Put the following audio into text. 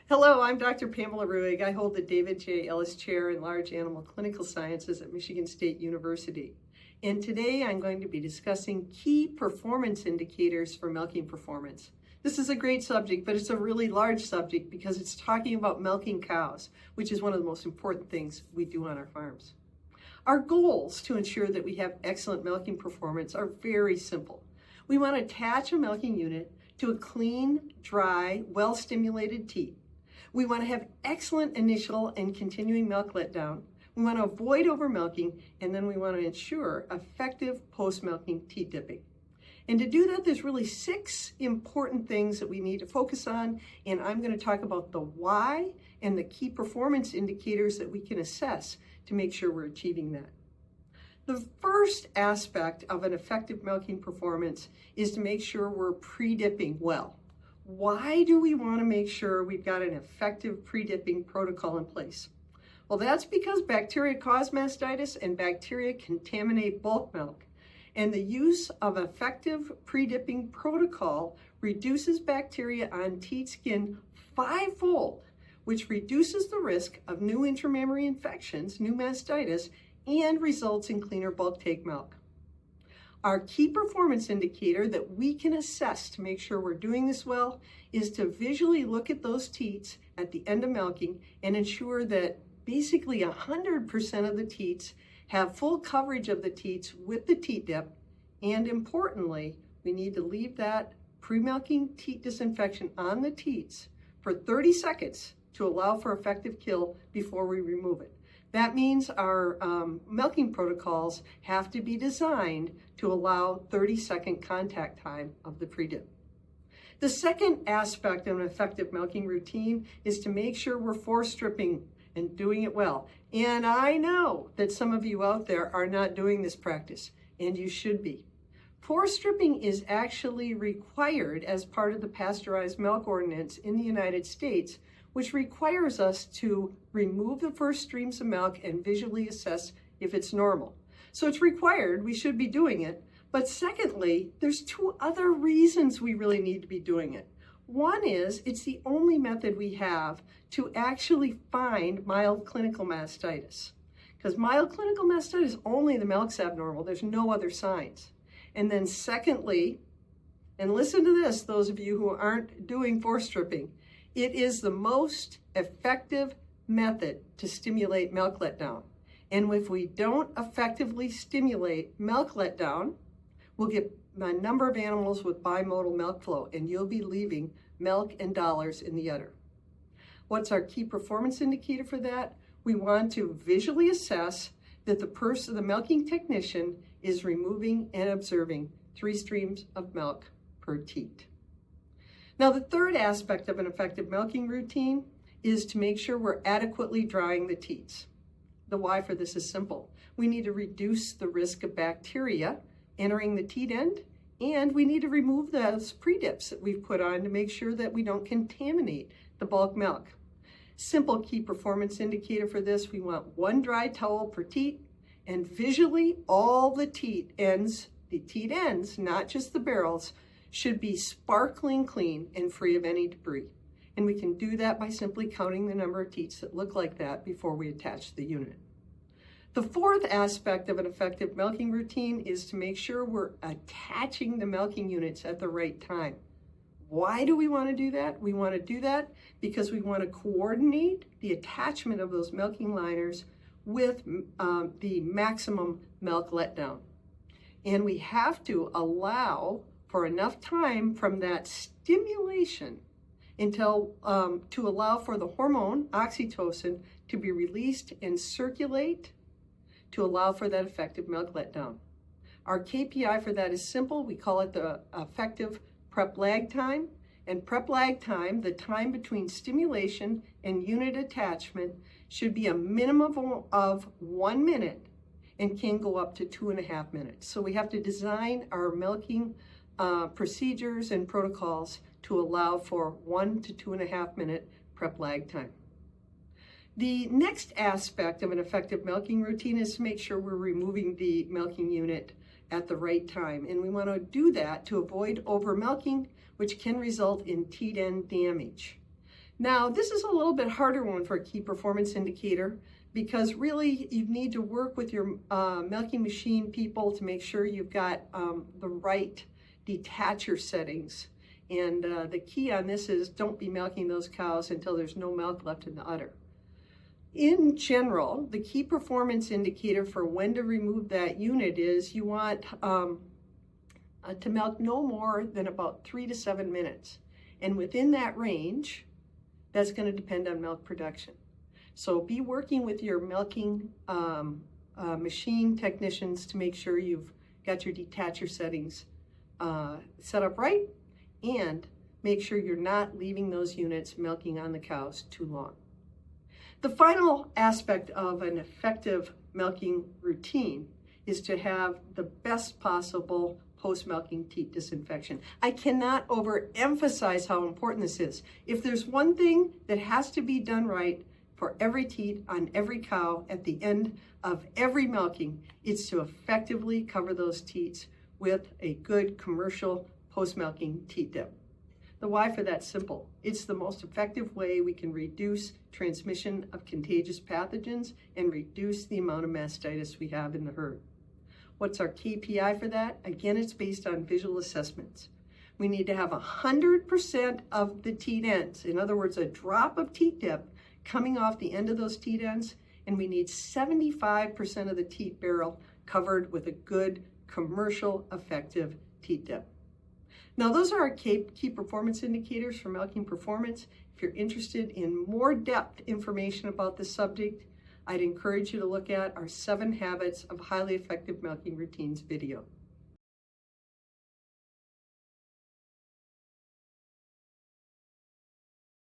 Hello, I'm Dr. Pamela Ruegg. I hold the David J. Ellis Chair in Large Animal Clinical Sciences at Michigan State University. And today I'm going to be discussing key performance indicators for milking performance. This is a great subject, but it's a really large subject because it's talking about milking cows, which is one of the most important things we do on our farms. Our goals to ensure that we have excellent milking performance are very simple. We want to attach a milking unit to a clean, dry, well-stimulated teat. We want to have excellent initial and continuing milk letdown. We want to avoid over-milking, and then we want to ensure effective post-milking teat dipping. And to do that, there's really 6 important things that we need to focus on, and I'm going to talk about the why and the key performance indicators that we can assess to make sure we're achieving that. The first aspect of an effective milking performance is to make sure we're pre-dipping well. Why do we want to make sure we've got an effective pre-dipping protocol in place? Well, that's because bacteria cause mastitis and bacteria contaminate bulk milk. And the use of effective pre-dipping protocol reduces bacteria on teat skin 5-fold, which reduces the risk of new intramammary infections, new mastitis, and results in cleaner bulk take milk. Our key performance indicator that we can assess to make sure we're doing this well is to visually look at those teats at the end of milking and ensure that basically 100% of the teats have full coverage of the teats with the teat dip. And importantly, we need to leave that pre-milking teat disinfection on the teats for 30 seconds to allow for effective kill before we remove it. That means our milking protocols have to be designed to allow 30-second contact time of the pre-dip. The second aspect of an effective milking routine is to make sure we're forestripping and doing it well. And I know that some of you out there are not doing this practice, and you should be. Forestripping is actually required as part of the pasteurized milk ordinance in the United States, which requires us to remove the first streams of milk and visually assess if it's normal. So it's required, we should be doing it. But secondly, there's 2 other reasons we really need to be doing it. One is it's the only method we have to actually find mild clinical mastitis. Because mild clinical mastitis, only the milk's abnormal, there's no other signs. And then secondly, and listen to this, those of you who aren't doing forestripping, it is the most effective method to stimulate milk letdown. And if we don't effectively stimulate milk letdown, we'll get a number of animals with bimodal milk flow, and you'll be leaving milk and dollars in the udder. What's our key performance indicator for that? We want to visually assess that the milking technician is removing and observing 3 streams of milk per teat. Now, the third aspect of an effective milking routine is to make sure we're adequately drying the teats. The why for this is simple. We need to reduce the risk of bacteria entering the teat end, and we need to remove those pre-dips that we've put on to make sure that we don't contaminate the bulk milk. Simple key performance indicator for this, we want 1 dry towel per teat, and visually all the teat ends, not just the barrels, should be sparkling clean and free of any debris. And we can do that by simply counting the number of teats that look like that before we attach the unit. The fourth aspect of an effective milking routine is to make sure we're attaching the milking units at the right time. Why do we want to do that? We want to do that because we want to coordinate the attachment of those milking liners with the maximum milk letdown. And we have to allow for enough time from that stimulation until to allow for the hormone oxytocin to be released and circulate to allow for that effective milk letdown. Our KPI for that is simple. We call it the effective prep lag time. And prep lag time, the time between stimulation and unit attachment, should be a minimum of 1 minute and can go up to 2.5 minutes. So we have to design our milking procedures and protocols to allow for 1 to 2.5 minute prep lag time. The next aspect of an effective milking routine is to make sure we're removing the milking unit at the right time. And we want to do that to avoid over milking, which can result in teat end damage. Now, this is a little bit harder one for a key performance indicator because really you need to work with your milking machine people to make sure you've got the right detacher settings. And the key on this is don't be milking those cows until there's no milk left in the udder. In general, the key performance indicator for when to remove that unit is you want to milk no more than about 3 to 7 minutes. And within that range, that's going to depend on milk production. So be working with your milking machine technicians to make sure you've got your detacher settings set up right, and make sure you're not leaving those units milking on the cows too long. The final aspect of an effective milking routine is to have the best possible post-milking teat disinfection. I cannot overemphasize how important this is. If there's one thing that has to be done right for every teat on every cow at the end of every milking, it's to effectively cover those teats with a good commercial post-milking teat dip. The why for that's simple. It's the most effective way we can reduce transmission of contagious pathogens and reduce the amount of mastitis we have in the herd. What's our KPI for that? Again, it's based on visual assessments. We need to have 100% of the teat ends, in other words, a drop of teat dip coming off the end of those teat ends, and we need 75% of the teat barrel covered with a good commercial effective teat dip. Now, those are our key performance indicators for milking performance. If you're interested in more depth information about this subject, I'd encourage you to look at our 7 Habits of Highly Effective Milking Routines video.